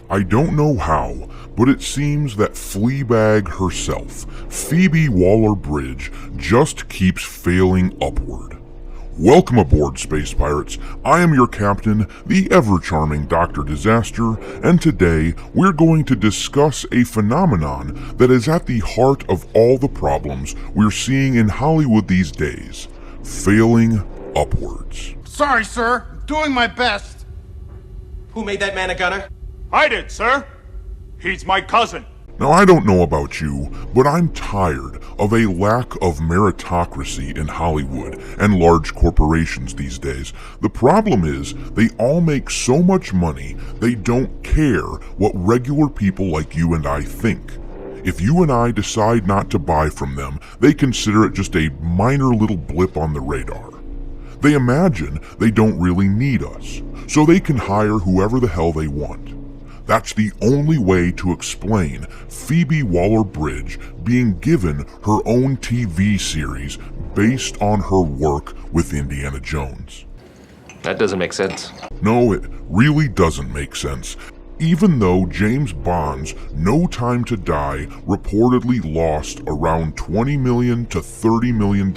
I don't know how, but it seems that Fleabag herself, Phoebe Waller-Bridge, just keeps failing upward. Welcome aboard, Space Pirates. I am your captain, the ever-charming Dr. Disaster, and today we're going to discuss a phenomenon that is at the heart of all the problems we're seeing in Hollywood these days: failing upwards. Sorry, sir. Doing my best. Who made that man a gunner? I did, sir. He's my cousin. Now, I don't know about you, but I'm tired of a lack of meritocracy in Hollywood and large corporations these days. The problem is, they all make so much money, they don't care what regular people like you and I think. If you and I decide not to buy from them, they consider it just a minor little blip on the radar. They imagine they don't really need us, so they can hire whoever the hell they want. That's the only way to explain Phoebe Waller-Bridge being given her own TV series based on her work with Indiana Jones. That doesn't make sense. No, it really doesn't make sense. Even though James Bond's No Time to Die reportedly lost around $20 million to $30 million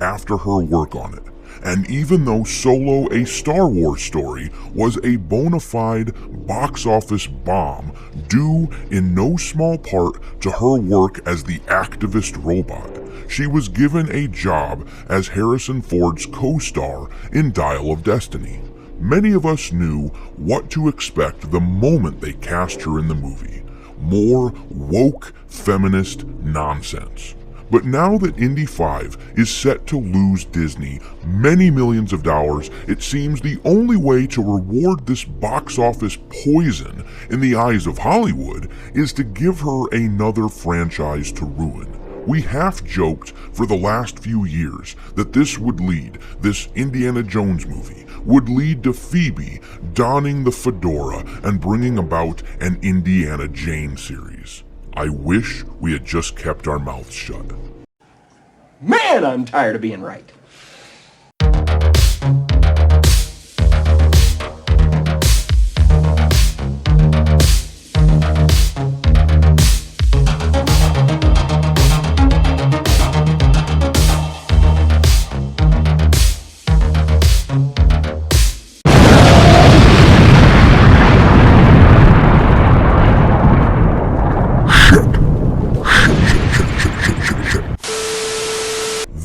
after her work on it. And even though Solo: A Star Wars Story was a bona fide box office bomb, due in no small part to her work as the activist robot, she was given a job as Harrison Ford's co-star in Dial of Destiny. Many of us knew what to expect the moment they cast her in the movie: more woke, feminist nonsense. But now that Indy 5 is set to lose Disney many millions of dollars, it seems the only way to reward this box office poison in the eyes of Hollywood is to give her another franchise to ruin. We half joked for the last few years that this Indiana Jones movie, would lead to Phoebe donning the fedora and bringing about an Indiana Jane series. I wish we had just kept our mouths shut. Man, I'm tired of being right.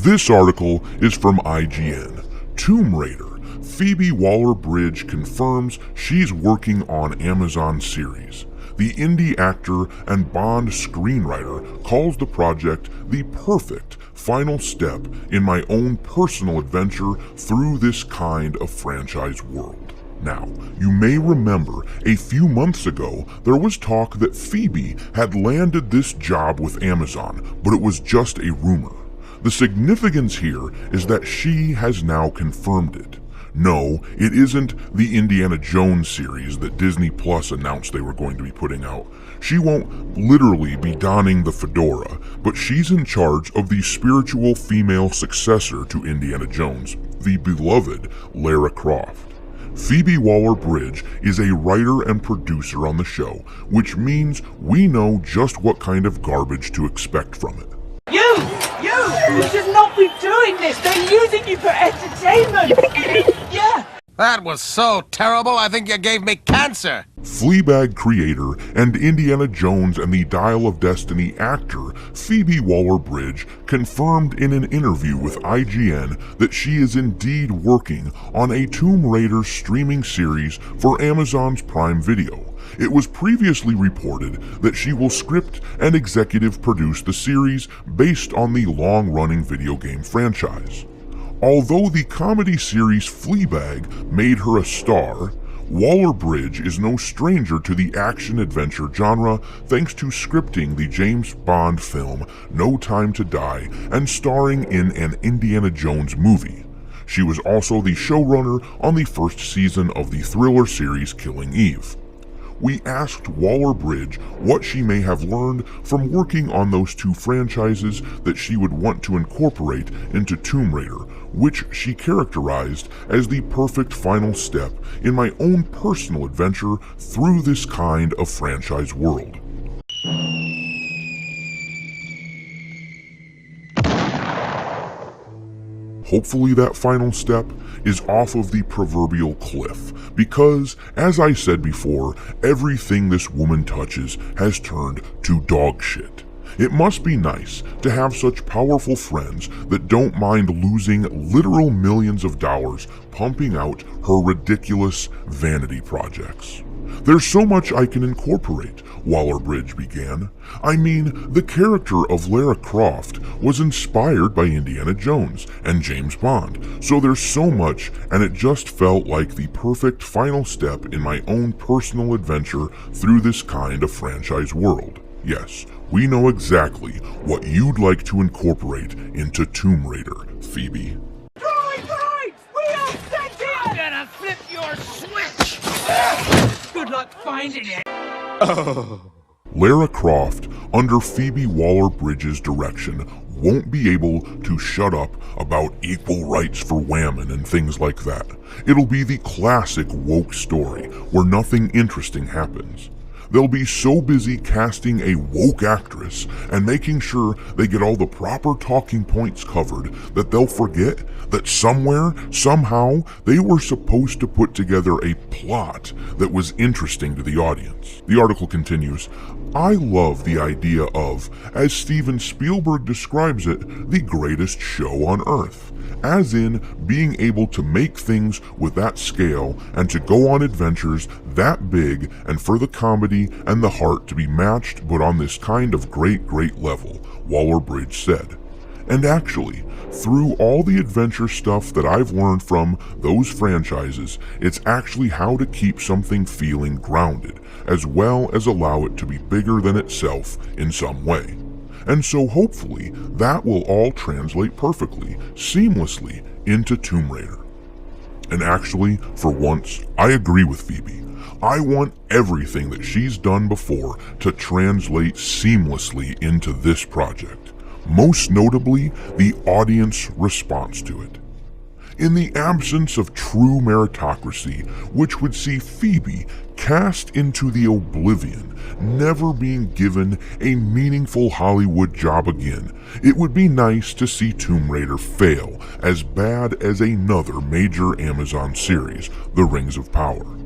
This article is from IGN. Tomb Raider. Phoebe Waller-Bridge confirms she's working on Amazon series. The indie actor and Bond screenwriter calls the project the perfect final step in my own personal adventure through this kind of franchise world. Now, you may remember a few months ago there was talk that Phoebe had landed this job with Amazon, but it was just a rumor. The significance here is that she has now confirmed it. No, it isn't the Indiana Jones series that Disney Plus announced they were going to be putting out. She won't literally be donning the fedora, but she's in charge of the spiritual female successor to Indiana Jones, the beloved Lara Croft. Phoebe Waller-Bridge is a writer and producer on the show, which means we know just what kind of garbage to expect from it. You should not be doing this! They're using you for entertainment! Yeah! That was so terrible, I think you gave me cancer! Fleabag creator and Indiana Jones and the Dial of Destiny actor Phoebe Waller-Bridge confirmed in an interview with IGN that she is indeed working on a Tomb Raider streaming series for Amazon's Prime Video. It was previously reported that she will script and executive produce the series based on the long-running video game franchise. Although the comedy series Fleabag made her a star, Waller-Bridge is no stranger to the action-adventure genre thanks to scripting the James Bond film No Time to Die and starring in an Indiana Jones movie. She was also the showrunner on the first season of the thriller series Killing Eve. we asked Waller-Bridge what she may have learned from working on those two franchises that she would want to incorporate into Tomb Raider, which she characterized as the perfect final step in my own personal adventure through this kind of franchise world. Hopefully that final step is off of the proverbial cliff, because, as I said before, everything this woman touches has turned to dog shit. It must be nice to have such powerful friends that don't mind losing literal millions of dollars pumping out her ridiculous vanity projects. There's so much I can incorporate, Waller-Bridge began. I mean, the character of Lara Croft was inspired by Indiana Jones and James Bond, so there's so much, and it just felt like the perfect final step in my own personal adventure through this kind of franchise world. Yes, we know exactly what you'd like to incorporate into Tomb Raider, Phoebe. Right! We are sent here! I'm gonna flip your switch! Good luck finding it! Lara Croft, under Phoebe Waller-Bridge's direction, won't be able to shut up about equal rights for women and things like that. It'll be the classic woke story where nothing interesting happens. They'll be so busy casting a woke actress and making sure they get all the proper talking points covered that they'll forget that somewhere, somehow, they were supposed to put together a plot that was interesting to the audience. The article continues, I love the idea of, as Steven Spielberg describes it, the greatest show on earth. As in, being able to make things with that scale and to go on adventures that big, and for the comedy and the heart to be matched but on this kind of great level, Waller-Bridge said. And actually, through all the adventure stuff that I've learned from those franchises, it's actually how to keep something feeling grounded, as well as allow it to be bigger than itself in some way. And so hopefully that will all translate perfectly, seamlessly into Tomb Raider. And actually, for once, I agree with Phoebe. I want everything that she's done before to translate seamlessly into this project. Most notably, the audience response to it. In the absence of true meritocracy, which would see Phoebe cast into the oblivion, never being given a meaningful Hollywood job again, it would be nice to see Tomb Raider fail as bad as another major Amazon series, The Rings of Power.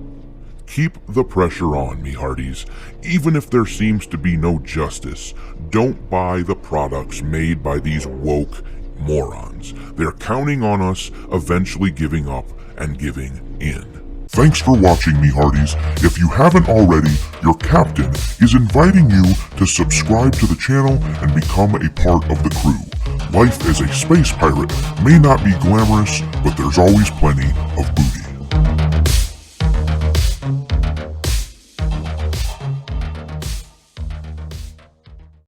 Keep the pressure on, me hearties. Even if there seems to be no justice, don't buy the products made by these woke morons. They're counting on us eventually giving up and giving in. Thanks for watching, me hearties. If you haven't already, your captain is inviting you to subscribe to the channel and become a part of the crew. Life as a space pirate may not be glamorous, but there's always plenty of booty.